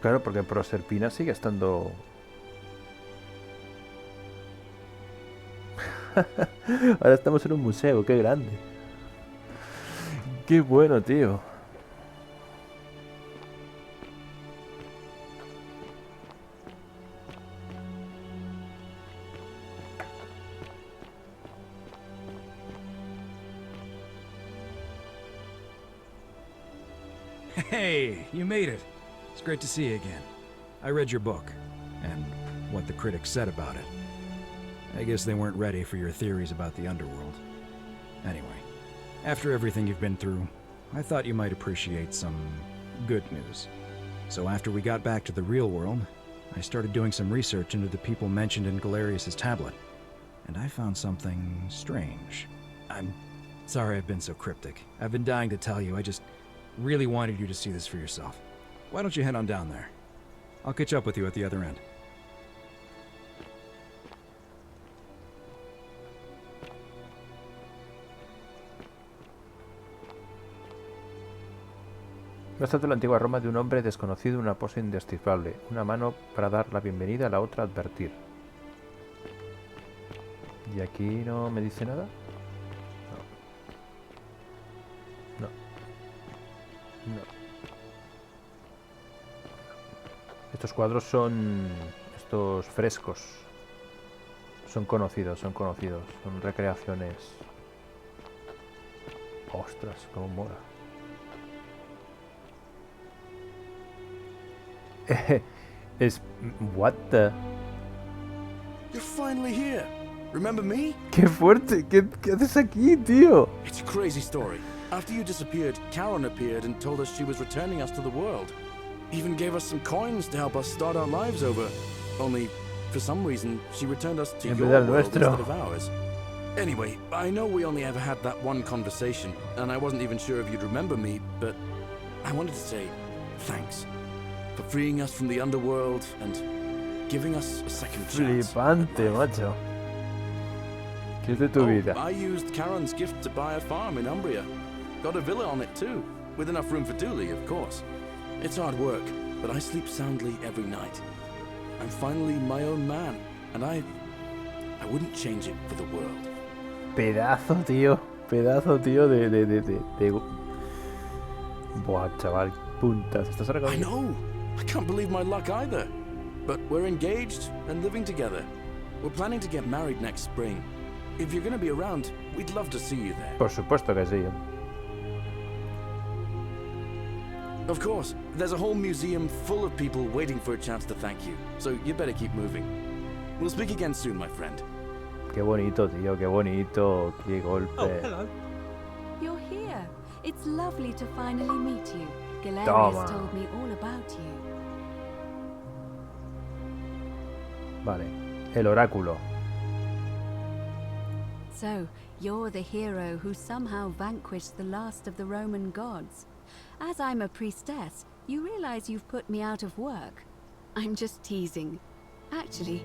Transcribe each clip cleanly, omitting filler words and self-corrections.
Claro, porque Proserpina sigue estando... Ahora estamos en un museo, qué grande. Qué bueno, tío. Hey, you made it. It's great to see you again. I read your book, and what the critics said about it. I guess they weren't ready for your theories about the underworld. Anyway, after everything you've been through, I thought you might appreciate some good news. So after we got back to the real world, I started doing some research into the people mentioned in Galerius's tablet, and I found something strange. I'm sorry I've been so cryptic. I've been dying to tell you, I just really wanted you to see this for yourself. Why don't you head on down there? I'll catch up with you at the other end. Una estatua de la antigua Roma de un hombre desconocido, una pose indescifrable. Una mano para dar la bienvenida, la otra advertir. ¿Y aquí no me dice nada? No. No. Estos cuadros son... estos frescos. Son conocidos, son conocidos. Son recreaciones. Ostras, cómo mola. Es... what the... You're finally here. Remember me? ¡Qué fuerte! ¿Qué haces aquí, tío? It's a crazy story. After you disappeared, Karen appeared and told us she was returning us to the world. Even gave us some coins to help us start our lives over. Only, for some reason, she returned us to your world instead of ours. Anyway, I know we only ever had that one conversation, and I wasn't even sure if you'd remember me, but I wanted to say thanks for freeing us from the underworld and giving us a second chance. Flipante, macho. ¿Qué es de tu vida? I used Karen's gift to buy a farm in Umbria. Got a villa on it too, with enough room for Dooley, of course. It's hard work, but I sleep soundly every night. I'm finally my own man, and I wouldn't change it for the world. Pedazo, tío de... Buah, chaval, puntas. ¿Estás I arreglando? know. I can't believe my luck either. But we're engaged and living together. We're planning to get married next spring. If you're going to be around, we'd love to see you there. Por supuesto que sí. Of course, there's a whole museum full of people waiting for a chance to thank you. So you better keep moving. We'll speak again soon, my friend. Qué bonito, tío, qué bonito. Qué golpe. Oh, hello. You're here. It's lovely to finally meet you. Toma. Galerius told me all about you. Vale. El oráculo. So, you're the hero who somehow vanquished the last of the Roman gods. As I'm a priestess, you realize you've put me out of work. I'm just teasing. Actually,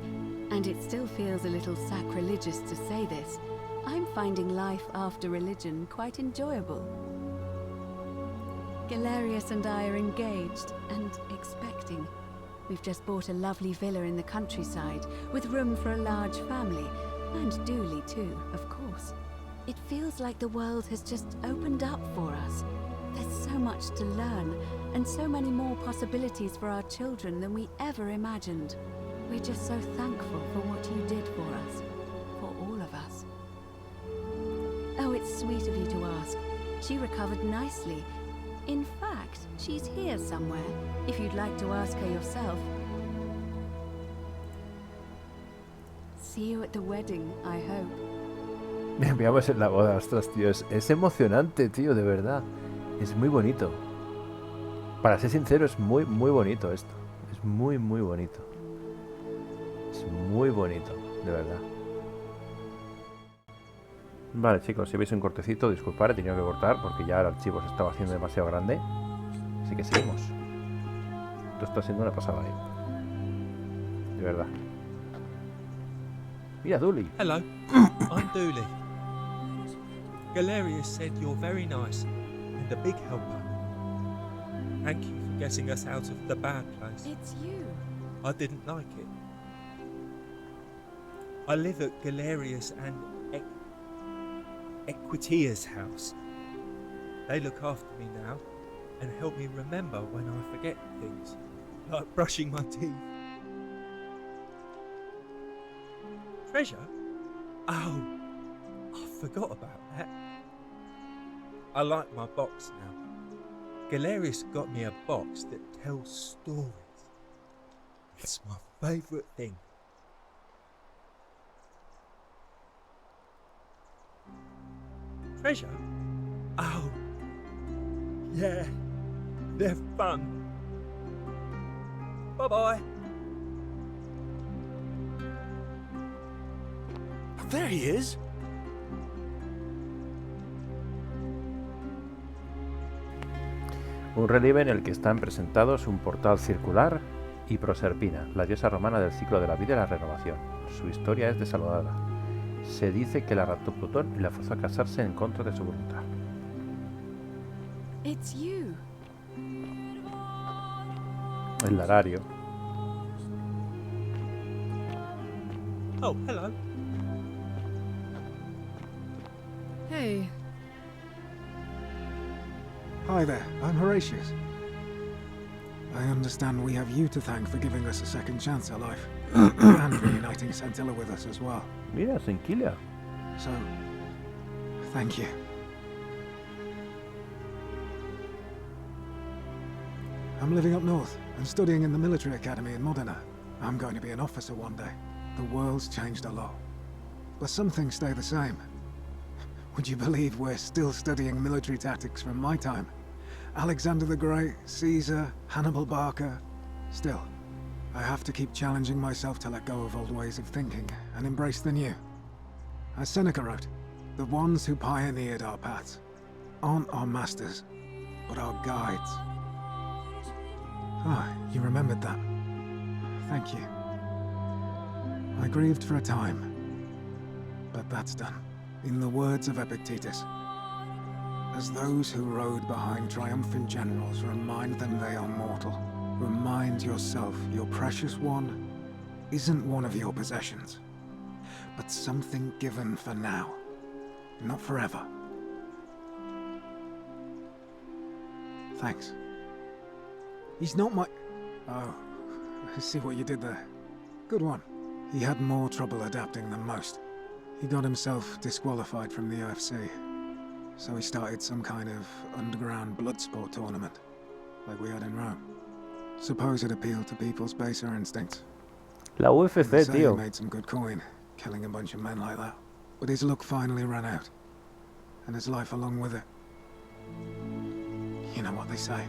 and it still feels a little sacrilegious to say this, I'm finding life after religion quite enjoyable. Galerius and I are engaged and expecting. We've just bought a lovely villa in the countryside with room for a large family, and Dooley too, of course. It feels like the world has just opened up for us. There's so much to learn, and so many more possibilities for our children than we ever imagined. We're just so thankful for what you did for us, for all of us. Oh, it's sweet of you to ask. She recovered nicely. In fact, she's here somewhere, if you'd like to ask her yourself. See you at the wedding, I hope. Me veamos en la boda, ostras, tío. Es emocionante, tío, de verdad. Es muy bonito. Para ser sincero, es muy, muy bonito esto. Es muy, muy bonito. Es muy bonito, de verdad. Vale, chicos, si veis un cortecito, disculpad, he tenido que cortar porque ya el archivo se estaba haciendo demasiado grande. Así que seguimos. Esto está siendo una pasada, de verdad. Mira, Dooley. Hello, I'm Dooley. Galerius said you're very nice and a big helper. Thank you for getting us out of the bad place. It's you. I didn't like it. I live at Galerius and Equitia's house. They look after me now and help me remember when I forget things, like brushing my teeth. Treasure? Oh, I forgot about that. I like my box now. Galerius got me a box that tells stories. It's my favourite thing. Treasure? Oh, yeah, they're fun. Bye-bye. There he is. Un relieve en el que están presentados un portal circular y Proserpina, la diosa romana del ciclo de la vida y la renovación. Su historia es desalojada. Se dice que la raptó Plutón y la forzó a casarse en contra de su voluntad. It's you. El Larario. Oh, hello. Hey. Hi there, I'm Horatius. I understand we have you to thank for giving us a second chance at life. And reuniting Scintilla with us as well. Mira, Senquila. So, thank you. I'm living up north and studying in the military academy in Modena. I'm going to be an officer one day. The world's changed a lot. But some things stay the same. Would you believe we're still studying military tactics from my time? Alexander the Great, Caesar, Hannibal Barca. Still, I have to keep challenging myself to let go of old ways of thinking and embrace the new. As Seneca wrote, the ones who pioneered our paths aren't our masters, but our guides. Ah, you remembered that. Thank you. I grieved for a time, but that's done. In the words of Epictetus, as those who rode behind triumphant generals remind them they are mortal, remind yourself your precious one isn't one of your possessions, but something given for now, not forever. Thanks. He's not my... Oh, I see what you did there. Good one. He had more trouble adapting than most. He got himself disqualified from the UFC, so he started some kind of underground blood sport tournament, like we had in Rome. Suppose it appealed to people's baser instincts. La UFC, They say tío. he made some good coin, killing a bunch of men like that. But his luck finally ran out, and his life along with it. You know what they say.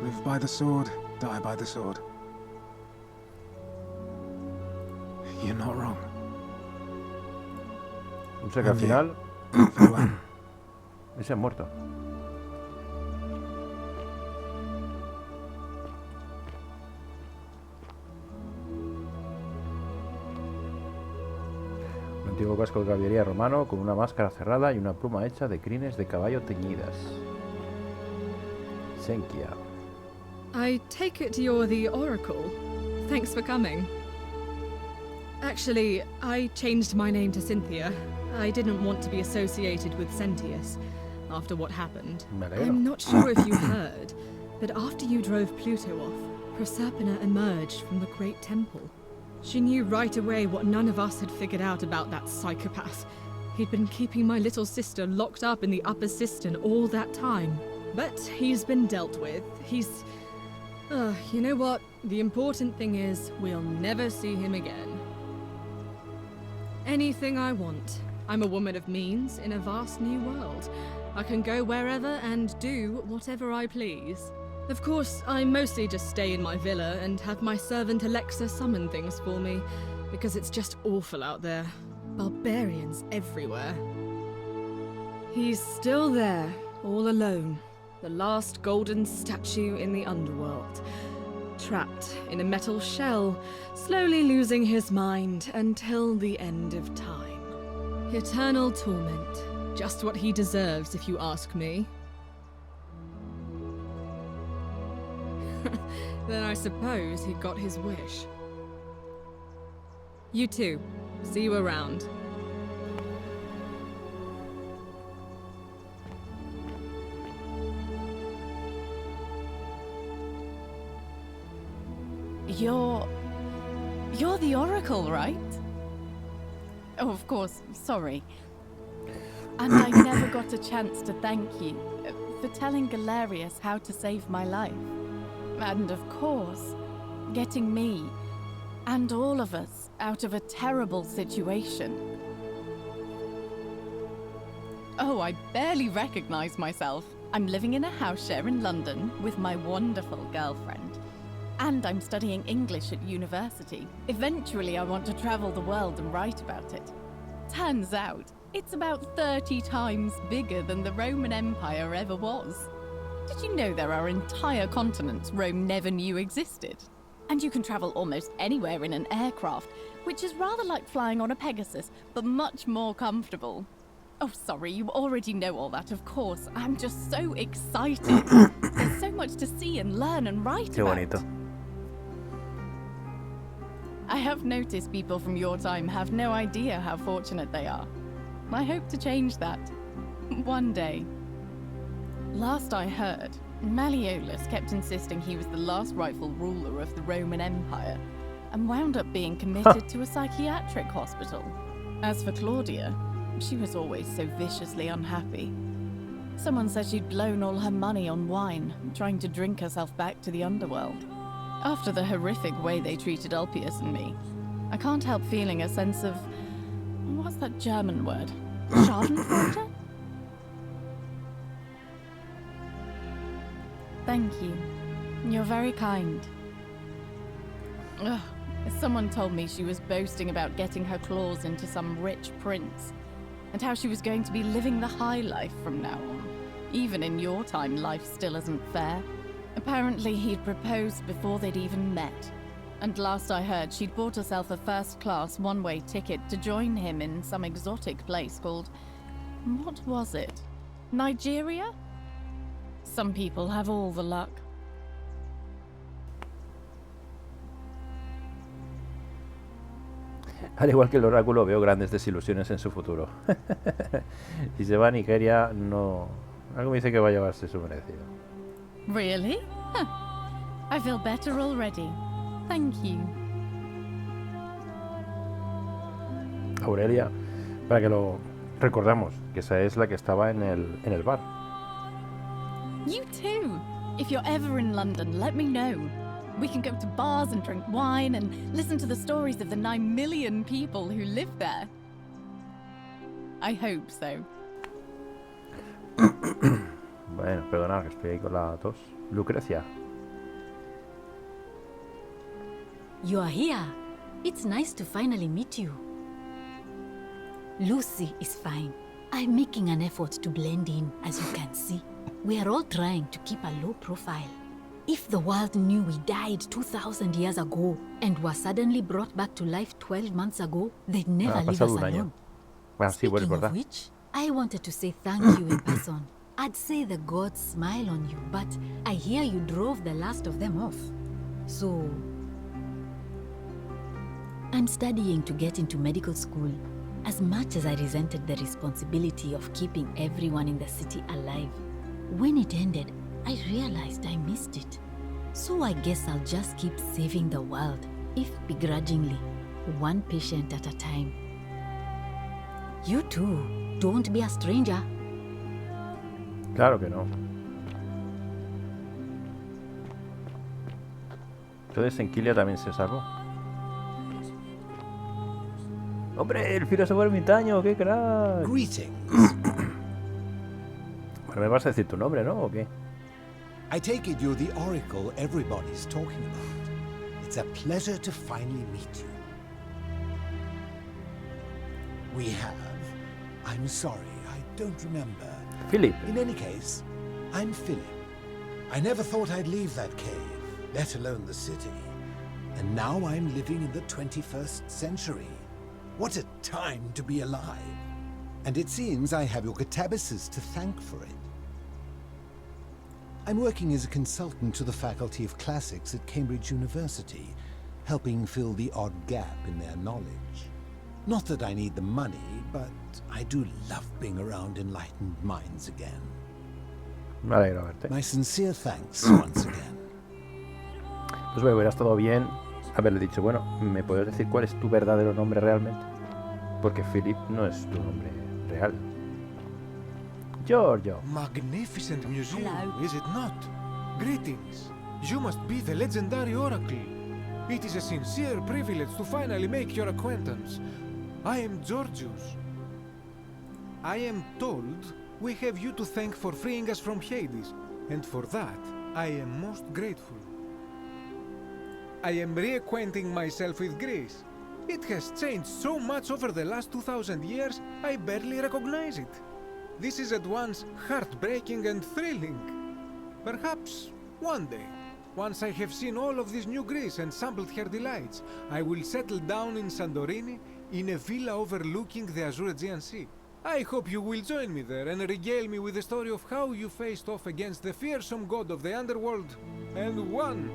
Live by the sword, die by the sword. You're not wrong. O sea que al final Farewell. ese ha muerto. Un antiguo casco de caballería romano con una máscara cerrada y una pluma hecha de crines de caballo teñidas. Senkia. I take it you're the Oracle. Thanks for coming. Actually, I changed my name to Cynthia. I didn't want to be associated with Sentius after what happened. Me alegro. I'm not sure if you heard, but after you drove Pluto off, Proserpina emerged from the Great Temple. She knew right away what none of us had figured out about that psychopath. He'd been keeping my little sister locked up in the upper cistern all that time. But he's been dealt with. He's... you know what? The important thing is, we'll never see him again. Anything I want. I'm a woman of means in a vast new world. I can go wherever and do whatever I please. Of course, I mostly just stay in my villa and have my servant Alexa summon things for me, because it's just awful out there. Barbarians everywhere. He's still there, all alone. The last golden statue in the underworld. Trapped in a metal shell, slowly losing his mind until the end of time. Eternal torment. Just what he deserves, if you ask me. Then I suppose he got his wish. You too. See you around. You're the Oracle, right? Oh, of course, sorry. And I never got a chance to thank you for telling Galerius how to save my life. And of course, getting me and all of us out of a terrible situation. Oh, I barely recognize myself. I'm living in a house share in London with my wonderful girlfriend. And I'm studying English at university. Eventually, I want to travel the world and write about it. Turns out, it's about 30 times bigger than the Roman Empire ever was. Did you know there are entire continents Rome never knew existed? And you can travel almost anywhere in an aircraft, which is rather like flying on a Pegasus, but much more comfortable. Oh, sorry, you already know all that, of course. I'm just so excited. There's so much to see and learn and write Qué about. bonito. I have noticed people from your time have no idea how fortunate they are. I hope to change that. One day. Last I heard, Malleolus kept insisting he was the last rightful ruler of the Roman Empire, and wound up being committed to a psychiatric hospital. As for Claudia, she was always so viciously unhappy. Someone said she'd blown all her money on wine, trying to drink herself back to the underworld. After the horrific way they treated Ulpius and me, I can't help feeling a sense of... what's that German word? Schadenfreude? Thank you. You're very kind. Ugh. Someone told me she was boasting about getting her claws into some rich prince, and how she was going to be living the high life from now on. Even in your time, life still isn't fair. Apparently, he'd proposed before they'd even met. And last I heard, she'd bought herself a first-class one-way ticket to join him in some exotic place called... what was it? Nigeria? Some people have all the luck. Al igual que el oráculo, veo grandes desilusiones en su futuro. Si se va a Nigeria, no... Algo me dice que va a llevarse su merecido. Really? Huh. I feel better already. Thank you. Aurelia, para que lo recordamos, que esa es la que estaba en el bar. You too. If you're ever in London, let me know. We can go to bars and drink wine and listen to the stories of the 9 million people who live there. I hope so. Bueno, perdonad que estoy ahí con la tos. Lucrecia. You are here. It's nice to finally meet you. Lucy is fine. I'm making an effort to blend in, as you can see. We are all trying to keep a low profile. If the world knew we died 2,000 years ago and were suddenly brought back to life 12 months ago, they'd never leave us alone. Bueno, sí, bueno, es Speaking verdad. of which, I wanted to say thank you in person. I'd say the gods smile on you, but I hear you drove the last of them off. So... I'm studying to get into medical school. As much as I resented the responsibility of keeping everyone in the city alive, when it ended, I realized I missed it. So I guess I'll just keep saving the world, if begrudgingly, one patient at a time. You too, don't be a stranger. Claro que no. Entonces en Kilia también se salvó. ¡Hombre, el filósofo ermitaño! ¡Qué crack! Greetings. Bueno, me vas a decir tu nombre, ¿no? ¿O qué? I take it you're the oracle everybody's talking about. It's a pleasure to finally meet you. We have... I'm sorry, I don't remember. Philip. In any case, I'm Philip. I never thought I'd leave that cave, let alone the city. And now I'm living in the 21st century. What a time to be alive. And it seems I have your catabasis to thank for it. I'm working as a consultant to the Faculty of Classics at Cambridge University, helping fill the odd gap in their knowledge. Not that I need the money, but I do love being around enlightened minds again. Me alegro verte. My sincere thanks once again. Pues me hubiera estado bien haberle dicho, bueno, ¿me puedes decir cuál es tu verdadero nombre realmente? Porque Philip no es tu nombre real. Giorgio. Magnificent museum, Hello. is it not? Greetings. You must be the legendary oracle. It is a sincere privilege to finally make your acquaintance. I am Georgius. I am told we have you to thank for freeing us from Hades, and for that I am most grateful. I am reacquainting myself with Greece. It has changed so much over the last 2,000 years, I barely recognize it. This is at once heartbreaking and thrilling. Perhaps one day, once I have seen all of this new Greece and sampled her delights, I will settle down in Santorini in a villa overlooking the Azure Aegean Sea. I hope you will join me there and regale me with the story of how you faced off against the fearsome god of the underworld and won.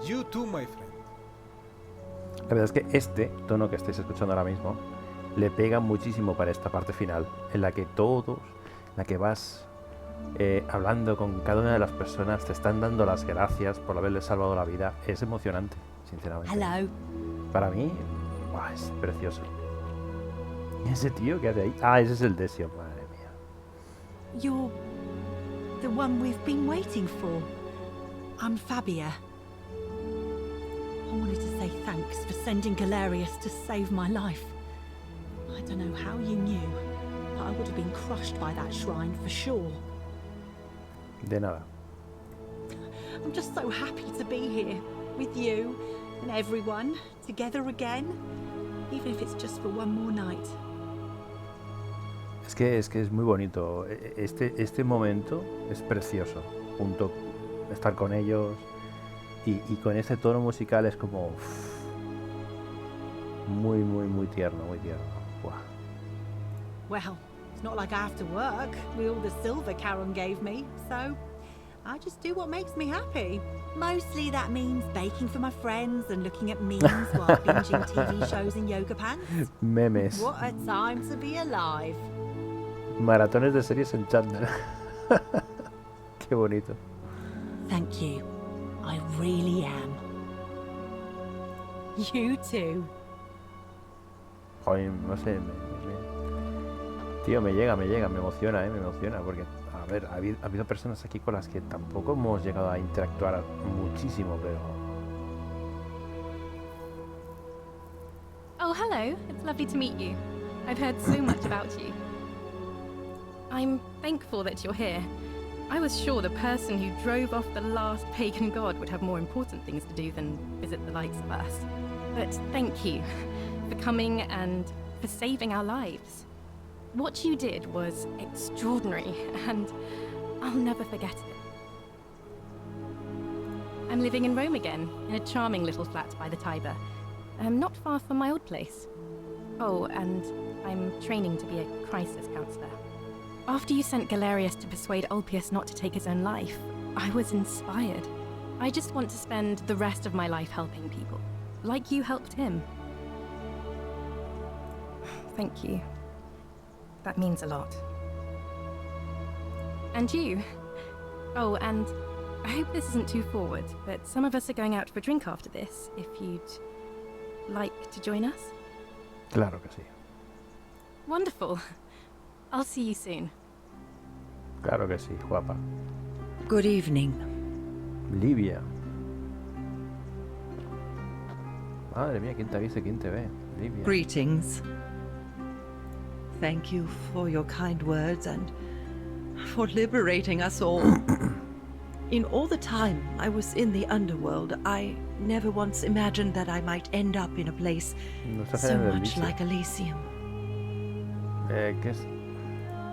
You too, my friend. La verdad es que este tono que estáis escuchando ahora mismo le pega muchísimo para esta parte final, en la que todos, en la que vas hablando con cada una de las personas, te están dando las gracias por haberles salvado la vida. Es emocionante, sinceramente. Hello. Para mí, ¡buah!, es precioso. ¿Y ese tío que hace ahí? Ah, ese es el Desio, madre mía. You're the one we've been waiting for. I'm Fabia. I wanted to say thanks for sending Galerius to save my life. I don't know how you knew, but I would have been crushed by that shrine for sure. De nada. I'm just so happy to be here with you and everyone together again, even if it's just for one more night. Es que es muy bonito. Este momento es precioso. Punto. Estar con ellos y con ese tono musical es como muy tierno, muy tierno. Buah. Well, it's not like I have to work with all the silver Charon gave me, so I just do what makes me happy. Mostly that means baking for my friends and looking at memes while binging TV shows in yoga pants. Memes. What a time to be alive. Maratones de series en Chandler. Qué bonito. Thank you. I really am. You too. Joder, no sé. Tío, me llega, me emociona, me emociona. Porque, a ver, ha habido personas aquí con las que tampoco hemos llegado a interactuar muchísimo, pero... Oh, hello. It's lovely to meet you. I've heard so much about you. I'm thankful that you're here. I was sure the person who drove off the last pagan god would have more important things to do than visit the likes of us. But thank you for coming and for saving our lives. What you did was extraordinary, and I'll never forget it. I'm living in Rome again, in a charming little flat by the Tiber. Not far from my old place. Oh, and I'm training to be a crisis counselor. After you sent Galerius to persuade Ulpius not to take his own life, I was inspired. I just want to spend the rest of my life helping people, like you helped him. Thank you. That means a lot. And you. Oh, and I hope this isn't too forward, but some of us are going out for a drink after this, if you'd like to join us. Claro que sí. Wonderful. I'll see you soon. Claro que sí, guapa. Good evening. Livia. Madre mía, ¿quién te avisa, quién te ve? Livia. Greetings. Thank you for your kind words and for liberating us all. In all the time I was in the underworld, I never once imagined that I might end up in a place so much like Elysium. ¿Qué es?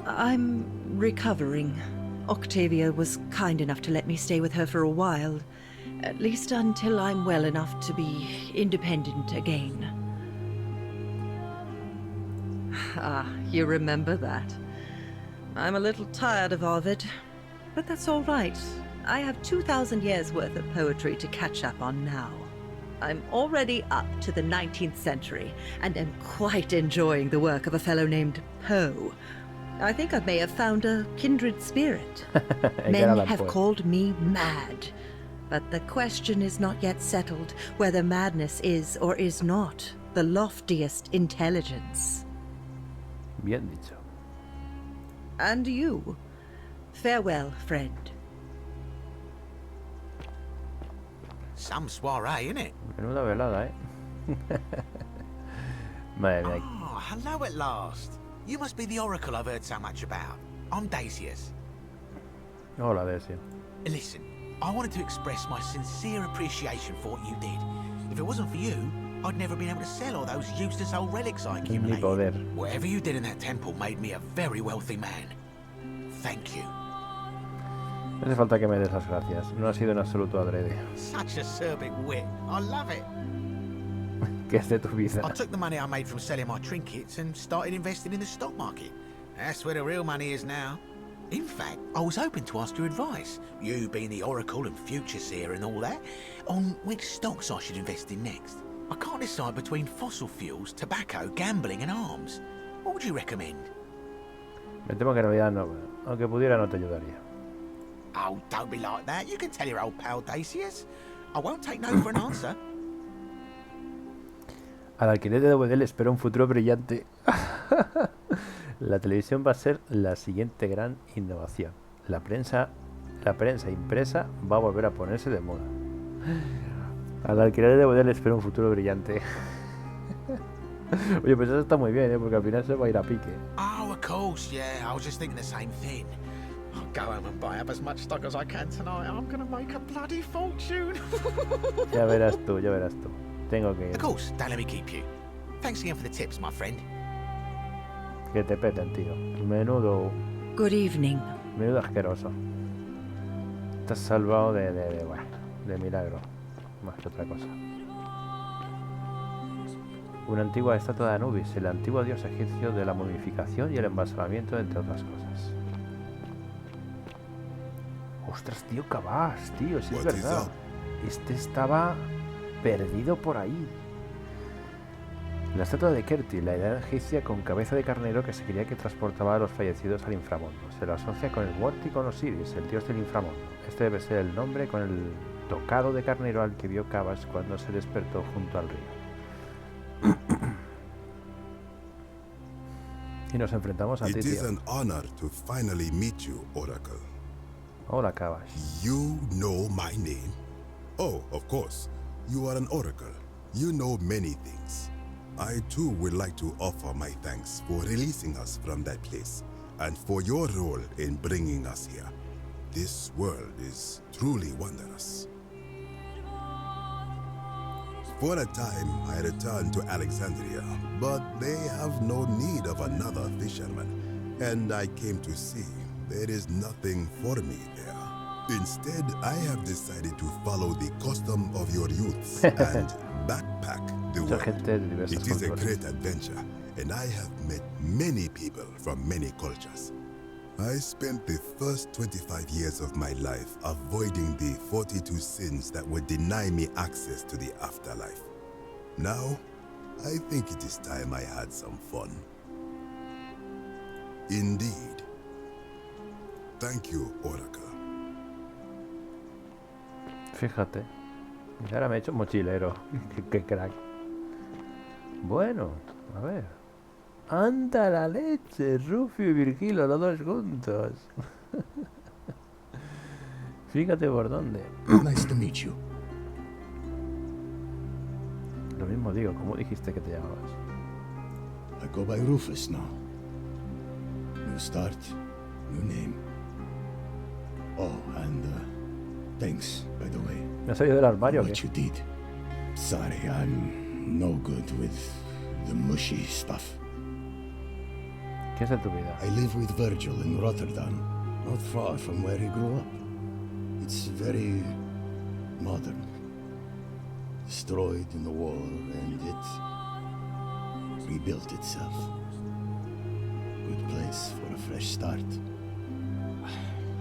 I'm recovering. Octavia was kind enough to let me stay with her for a while, at least until I'm well enough to be independent again. Ah, you remember that. I'm a little tired of all of it, but that's all right. I have 2,000 years worth of poetry to catch up on now. I'm already up to the 19th century, and am quite enjoying the work of a fellow named Poe. I think I may have found a kindred spirit. Men have called me mad, but the question is not yet settled whether madness is or is not the loftiest intelligence. Bien dicho. And you, farewell, friend. Some soiree, innit? Menuda velada, Madre mía. Oh, hello at last. You must be the oracle I've heard so much about. I'm Dacius. Hola, Daisy. Listen, I wanted to express my sincere appreciation for what you did. If it wasn't for you, I'd never been able to sell all those useless old relics I accumulated. Ni poder. Whatever you did in that temple made me a very wealthy man. Thank you. No hace falta que me des las gracias. No ha sido en absoluto adrede. Such acerbic wit. I love it. Que es de tu vida. I took the money I made from selling my trinkets and started investing in the stock market. That's where the real money is now. In fact, I was hoping to ask your advice, you being the oracle and future seer and all that, on which stocks I should invest in next. I can't decide between fossil fuels, tobacco, gambling and arms. What would you recommend? Me temo que en realidad no. Aunque pudiera, no te ayudaría. Oh, don't be like that. You can tell your old pal Dacius. I won't take no for an answer. Al alquiler de DVD le espera un futuro brillante. La televisión va a ser la siguiente gran innovación. La prensa impresa va a volver a ponerse de moda. Al alquiler de DVD le espera un futuro brillante. Oye, pues eso está muy bien, porque al final se va a ir a pique. Oh, of course, yeah. I was just thinking the same thing. I'll go home and buy up as much stock as I can tonight. I'm gonna make a bloody fortune. Ya verás tú, ya verás tú. Tengo que ir. Of course, don't let me keep you. Thanks again for the tips, my friend. Que te peten, tío. Menudo. Good evening. Menudo asqueroso. Estás salvado de milagro. Más que otra cosa. Una antigua estatua de Anubis, el antiguo dios egipcio de la momificación y el embalsamamiento, entre otras cosas. Ostras, tío, cabás, tío, sí es verdad. Este estaba perdido por ahí. La estatua de Kerti, la edad egipcia con cabeza de carnero que se creía que transportaba a los fallecidos al inframundo. Se lo asocia con el muerto y con Osiris, el dios del inframundo. Este debe ser el nombre con el tocado de carnero al que vio Cabas cuando se despertó junto al río. Y nos enfrentamos a ti, tío. It is an honor to finally meet you, Oracle. Hola, Cabas. You know my name? Oh, of course. You are an oracle. You know many things. I too would like to offer my thanks for releasing us from that place and for your role in bringing us here. This world is truly wondrous. For a time, I returned to Alexandria, but they have no need of another fisherman, and I came to see there is nothing for me there. Instead, I have decided to follow the custom of your youths and backpack the world. It is a great adventure, and I have met many people from many cultures. I spent the first 25 years of my life avoiding the 42 sins that would deny me access to the afterlife. Now, I think it is time I had some fun. Indeed. Thank you, Oracle. Fíjate. Y ahora me he hecho mochilero. Qué crack. Bueno, a ver. ¡Anda la leche! Rufio y Virgilio, los dos juntos. Fíjate por dónde. Nice to meet you. Lo mismo digo, ¿cómo dijiste que te llamabas? I go by Rufus now. New start, new name. Oh, and thanks, by the way. ¿Me has salido del armario o qué? What you did. Sorry, I'm no good with the mushy stuff. ¿Qué es de tu vida? I live with Virgil in Rotterdam, not far from where he grew up. It's very modern. Destroyed in the war, and it rebuilt itself. good place for a fresh start.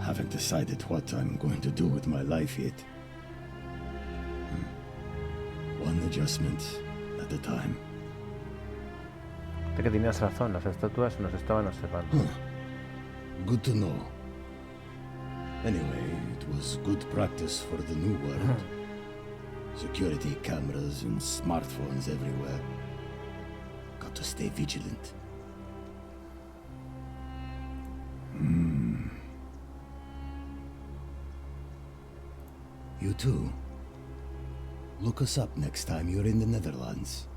Haven't decided what I'm going to do with my life yet. One adjustment at a time. Creo que tenías razón, las estatuas nos estaban observando. Good to know. Anyway, it was good practice for the new world. Security cameras and smartphones everywhere. Got to stay vigilant. You too. Look us up next time you're in the Netherlands.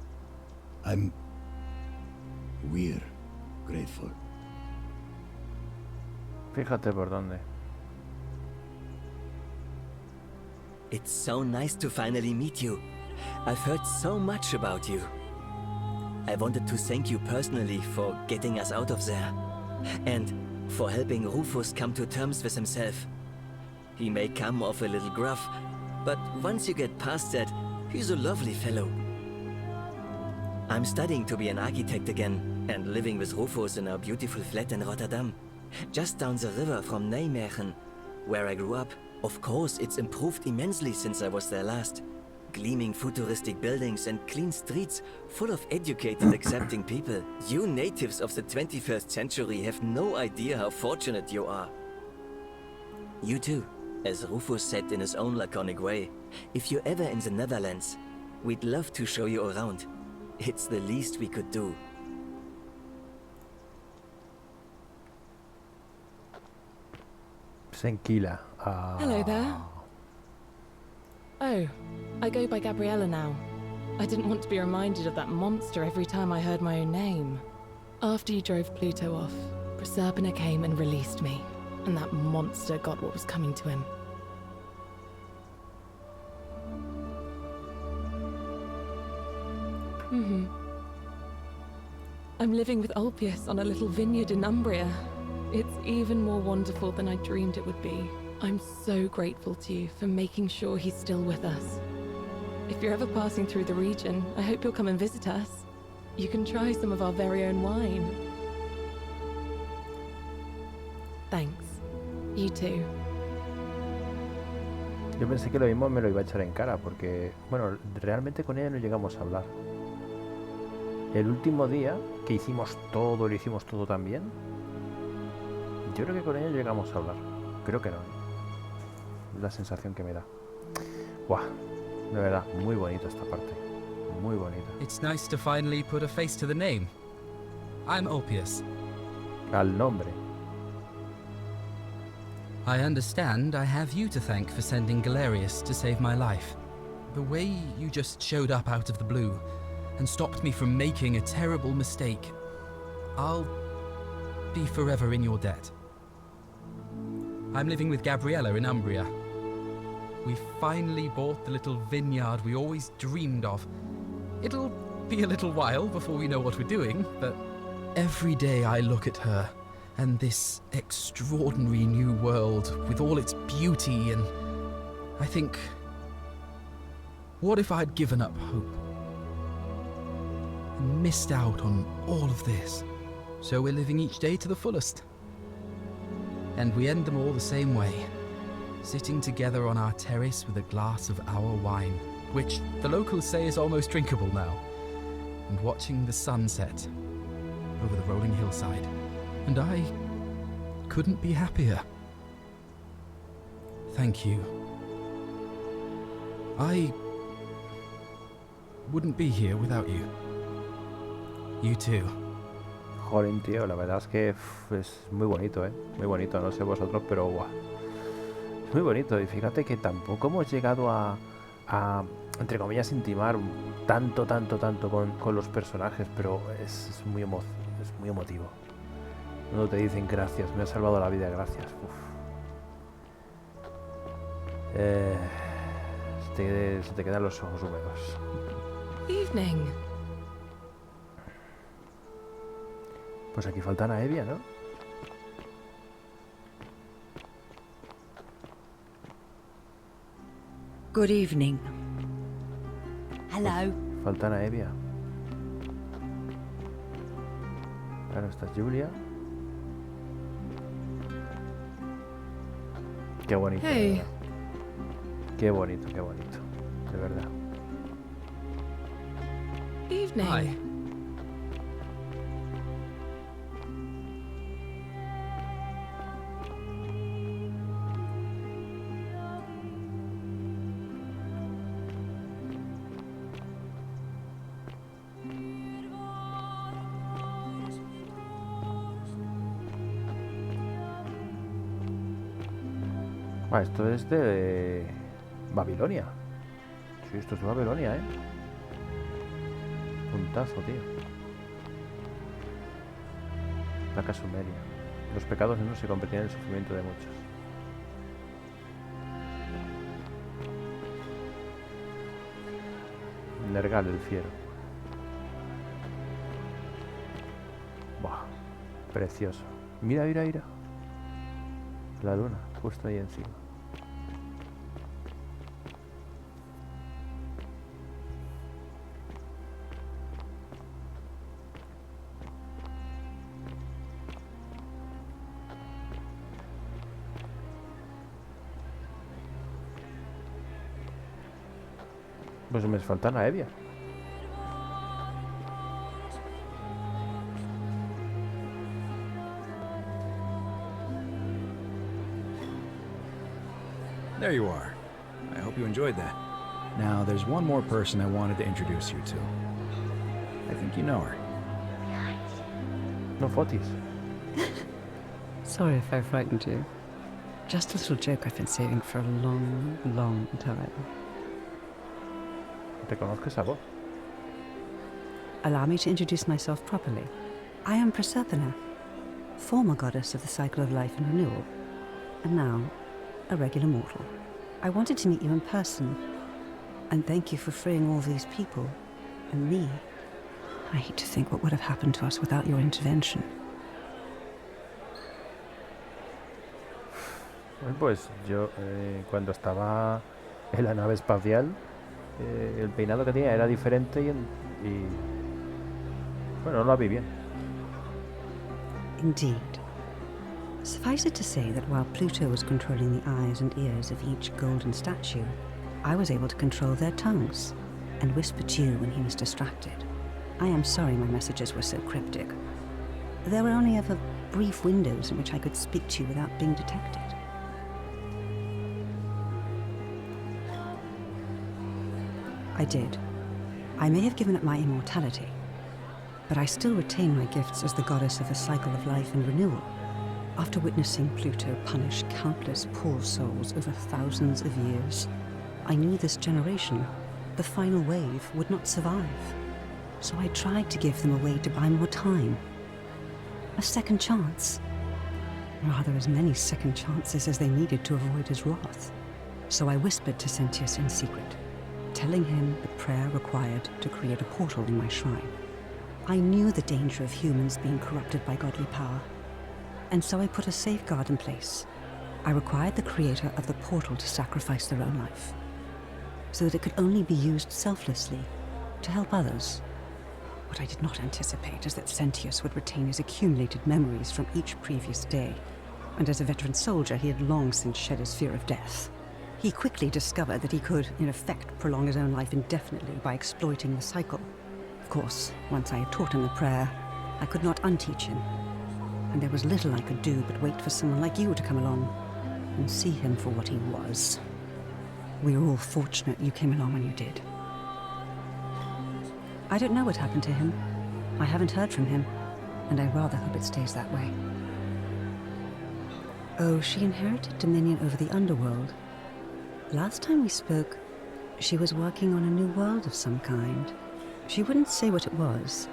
We're grateful. Fíjate por dónde. It's so nice to finally meet you. I've heard so much about you. I wanted to thank you personally for getting us out of there. And for helping Rufus come to terms with himself. He may come off a little gruff, but once you get past that, he's a lovely fellow. I'm studying to be an architect again, and living with Rufus in a beautiful flat in Rotterdam, just down the river from Nijmegen, where I grew up. Of course, it's improved immensely since I was there last. Gleaming futuristic buildings and clean streets full of educated, accepting people. You natives of the 21st century have no idea how fortunate you are. You too, as Rufus said in his own laconic way. If you're ever in the Netherlands, we'd love to show you around. It's the least we could do. Senquila. Hello there. Oh, I go by Gabriella now. I didn't want to be reminded of that monster every time I heard my own name. After you drove Pluto off, Proserpina came and released me, and that monster got what was coming to him. I'm living with Ulpius on a little vineyard in Umbria. It's even more wonderful than I dreamed it would be. I'm so grateful to you for making sure he's still with us. If you're ever passing through the region, I hope you'll come and visit us. You can try some of our very own wine. Thanks. You too. Yo pensé que lo mismo me lo iba a echar en cara, porque, bueno, realmente con ella no llegamos a hablar. El último día que hicimos todo, lo hicimos todo tan bien, yo creo que con ella llegamos a hablar. Creo que no. Es la sensación que me da. Buah, de verdad, muy bonita esta parte. Muy bonita. It's nice to finally put a face to the name. I'm Ulpius. Al nombre. I understand I have you to thank for sending Galerius to save my life. The way you just showed up out of the blue and stopped me from making a terrible mistake. I'll be forever in your debt. I'm living with Gabriella in Umbria. We finally bought the little vineyard we always dreamed of. It'll be a little while before we know what we're doing, but every day I look at her and this extraordinary new world with all its beauty, and I think, what if I'd given up hope and missed out on all of this? So we're living each day to the fullest. And we end them all the same way, sitting together on our terrace with a glass of our wine, which the locals say is almost drinkable now, and watching the sunset over the rolling hillside. And I couldn't be happier. Thank you. I wouldn't be here without you. You too. Jolín, tío, la verdad es que es muy bonito, muy bonito, no sé vosotros, pero guau, es muy bonito. Y fíjate que tampoco hemos llegado a entre comillas, intimar tanto con los personajes, pero es muy emotivo. Cuando te dicen gracias, me has salvado la vida, gracias. Se te quedan los ojos húmedos. Evening. Pues aquí faltan a Evia, ¿no? Good evening. Hello. Faltan a Evia. Claro, esta es Julia. Qué bonito. Hey. De verdad. Qué bonito, de verdad. Evening. Hi. Ah, esto es de Babilonia. Sí, esto es de Babilonia, Puntazo, tío. Placa sumeria. Los pecados no se convertían en el sufrimiento de muchos. Nergal el fiero. Buah, precioso. Mira. La luna, justo ahí encima. Pues me falta una Evia. There you are. I hope you enjoyed that. Now, there's one more person I wanted to introduce you to. I think you know her. No fotis. Sorry if I frightened you. Just a little joke I've been saving for a long, long time. Reconozco esa voz. Allow me to introduce myself properly. I am Proserpina, former goddess of the cycle of life and renewal, and now a regular mortal. I wanted to meet you in person, and thank you for freeing all these people, and me. I hate to think what would have happened to us without your intervention. Pues yo, cuando estaba en la nave espacial, el peinado que tenía era diferente y bueno, no la vi bien. Indeed. Suffice it to say that while Pluto was controlling the eyes and ears of each golden statue, I was able to control their tongues and whisper to you when he was distracted. I am sorry my messages were so cryptic. There were only ever brief windows in which I could speak to you without being detected. I did. I may have given up my immortality, but I still retain my gifts as the goddess of the cycle of life and renewal. After witnessing Pluto punish countless poor souls over thousands of years, I knew this generation, the final wave, would not survive. So I tried to give them a way to buy more time. A second chance. Rather, as many second chances as they needed to avoid his wrath. So I whispered to Sentius in secret, telling him the prayer required to create a portal in my shrine. I knew the danger of humans being corrupted by godly power, and so I put a safeguard in place. I required the creator of the portal to sacrifice their own life, so that it could only be used selflessly to help others. What I did not anticipate is that Sentius would retain his accumulated memories from each previous day, and as a veteran soldier he had long since shed his fear of death. He quickly discovered that he could, in effect, prolong his own life indefinitely by exploiting the cycle. Of course, once I had taught him the prayer, I could not unteach him, and there was little I could do but wait for someone like you to come along and see him for what he was. We are all fortunate you came along when you did. I don't know what happened to him. I haven't heard from him, and I rather hope it stays that way. Oh, she inherited dominion over the underworld. Last time we spoke, she was working on a new world of some kind. She wouldn't say what it was,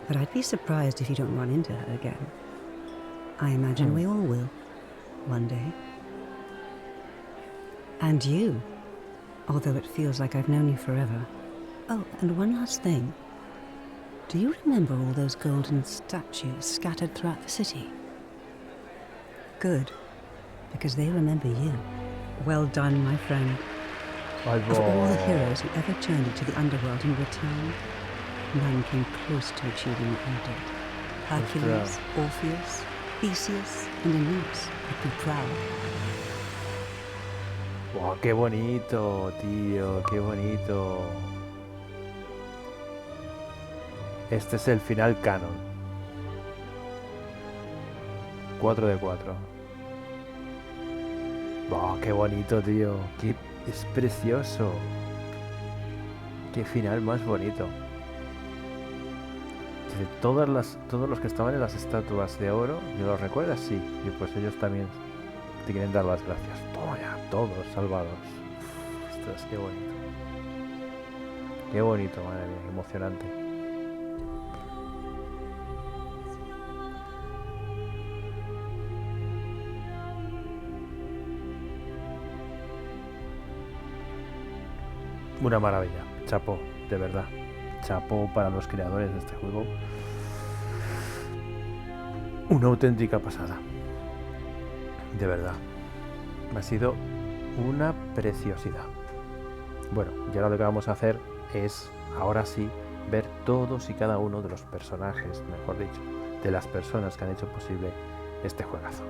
but I'd be surprised if you don't run into her again. I imagine we all will, one day. And you, although it feels like I've known you forever. Oh, and one last thing. Do you remember all those golden statues scattered throughout the city? Good, because they remember you. Well done, my friend. Of all the heroes who ever journeyed to the underworld in return, none came close to achieving what you did. Hercules, Orpheus, Theseus, and Aeneas would be proud. ¡Wow, qué bonito, tío! ¡Qué bonito! Este es el final canon. 4 de 4. ¡Wow, qué bonito, tío! Es precioso. ¡Qué final más bonito! De todos los que estaban en las estatuas de oro, ¿yo los recuerdas? Sí. Y pues ellos también te quieren dar las gracias. Toma ya, todos salvados. Ostras, qué bonito. Qué bonito, madre mía, emocionante. Una maravilla. Chapó, de verdad. Chapó para los creadores de este juego. Una auténtica pasada. De verdad. Ha sido una preciosidad. Bueno, y ahora lo que vamos a hacer es, ahora sí, ver todos y cada uno de los personajes, mejor dicho, de las personas que han hecho posible este juegazo.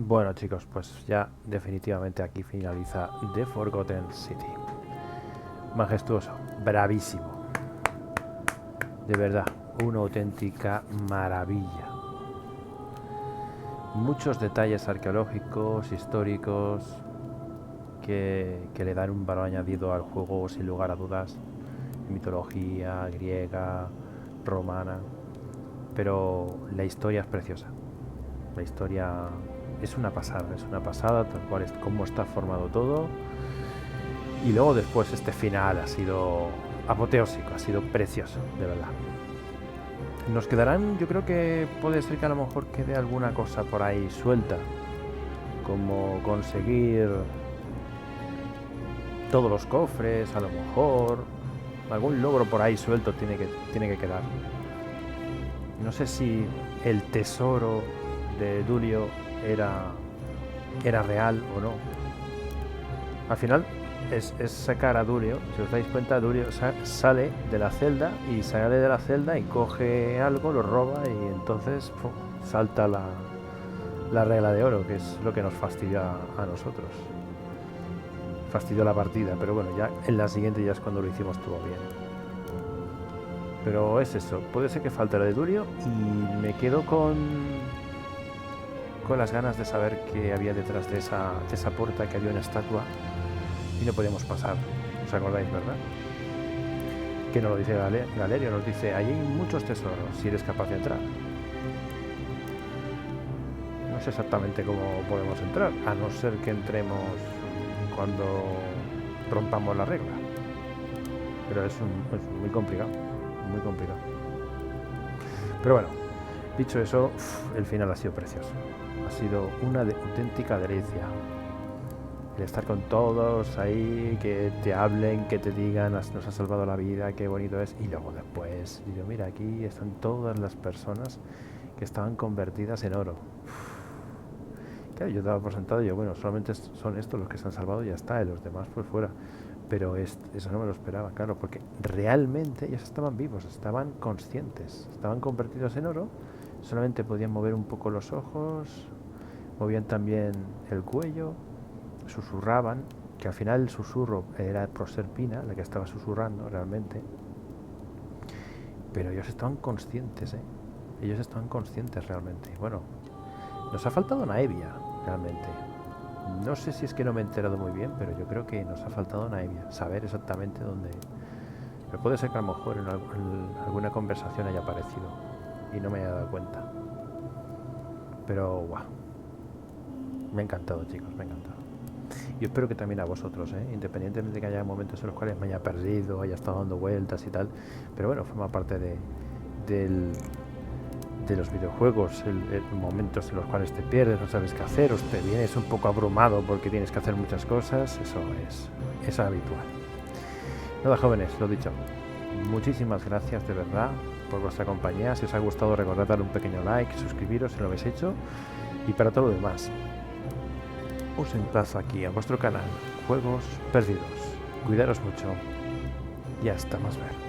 Bueno, chicos, pues ya definitivamente aquí finaliza The Forgotten City. Majestuoso, bravísimo. De verdad, una auténtica maravilla. Muchos detalles arqueológicos, históricos, que le dan un valor añadido al juego sin lugar a dudas. Mitología griega, romana. Pero la historia es preciosa. La historia es una pasada, tal cual es cómo está formado todo. Y luego después este final ha sido apoteósico, ha sido precioso, de verdad. Nos quedarán, yo creo que puede ser que a lo mejor quede alguna cosa por ahí suelta, como conseguir todos los cofres, a lo mejor algún logro por ahí suelto tiene que quedar. No sé si el tesoro de Dulio era real o no. Al final es sacar a Dulio. Si os dais cuenta, Dulio sale de la celda y coge algo, lo roba y entonces salta la regla de oro, que es lo que nos fastidia a nosotros. Fastidió la partida, pero bueno, ya en la siguiente ya es cuando lo hicimos todo bien. Pero es eso, puede ser que falte la de Dulio y me quedo con las ganas de saber qué había detrás de esa puerta, que había una estatua y no podíamos pasar. ¿Os acordáis, verdad? Que nos lo dice Galerio, nos dice, allí hay muchos tesoros, si eres capaz de entrar. No sé exactamente cómo podemos entrar, a no ser que entremos cuando rompamos la regla. Pero es muy complicado, muy complicado. Pero bueno, dicho eso, el final ha sido precioso. Ha sido una auténtica delicia. El estar con todos ahí, que te hablen, que te digan, nos ha salvado la vida, qué bonito es. Y luego después, digo, mira, aquí están todas las personas que estaban convertidas en oro. Claro, yo daba por sentado, bueno, solamente son estos los que se han salvado y ya está, y los demás pues fuera. Pero eso no me lo esperaba, claro, porque realmente ellos estaban vivos, estaban conscientes, estaban convertidos en oro, solamente podían mover un poco los ojos, movían también el cuello, susurraban, que al final el susurro era Proserpina, la que estaba susurrando realmente, pero ellos estaban conscientes, ellos estaban conscientes realmente. Bueno, nos ha faltado una Evia, realmente. No sé si es que no me he enterado muy bien, pero yo creo que nos ha faltado una Evia, saber exactamente dónde. Pero puede ser que a lo mejor en alguna conversación haya aparecido y no me haya dado cuenta. Pero guau, me ha encantado, chicos, me ha encantado. Y espero que también a vosotros, independientemente de que haya momentos en los cuales me haya perdido, haya estado dando vueltas y tal, pero bueno, forma parte de los videojuegos, momentos en los cuales te pierdes, no sabes qué hacer, o te vienes un poco abrumado porque tienes que hacer muchas cosas. Eso es habitual. Nada, jóvenes, lo dicho, muchísimas gracias de verdad por vuestra compañía. Si os ha gustado, recordad darle un pequeño like, suscribiros si lo habéis hecho, y para todo lo demás os emplazo aquí a vuestro canal Juegos Perdidos. Cuidaros mucho y hasta más ver.